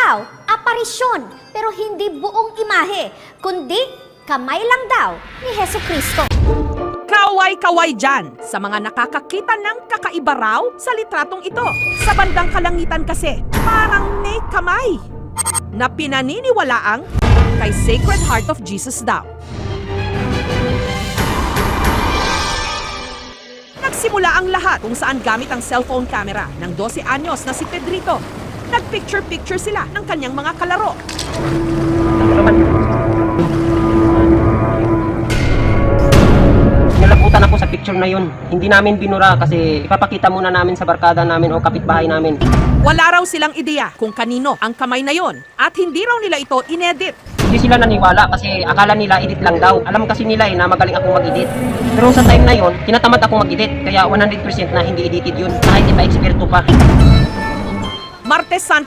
daw, aparisyon, pero hindi buong imahe, kundi kamay lang daw ni Hesukristo. Kaway-kaway dyan sa mga nakakakita ng kakaiba raw sa litratong ito. Sa bandang kalangitan kasi, parang may kamay na pinaniniwalaang kay Sacred Heart of Jesus daw. Nagsimula ang lahat kung saan gamit ang cellphone camera ng 12 anyos na si Pedrito. Nagpicture-picture sila ng kanyang mga kalaro. Nalabutan ako sa picture na yun. Hindi namin binura kasi ipapakita muna namin sa barkada namin o kapitbahay namin. Wala raw silang ideya kung kanino ang kamay na yon at hindi raw nila ito inedit. Hindi sila naniwala kasi akala nila edit lang daw. Alam kasi nila na magaling akong mag-edit. Pero sa time na yon, tinatamad akong mag-edit. Kaya 100% na hindi edited yun. Kahit ipa-eksperto pa. Martes Santo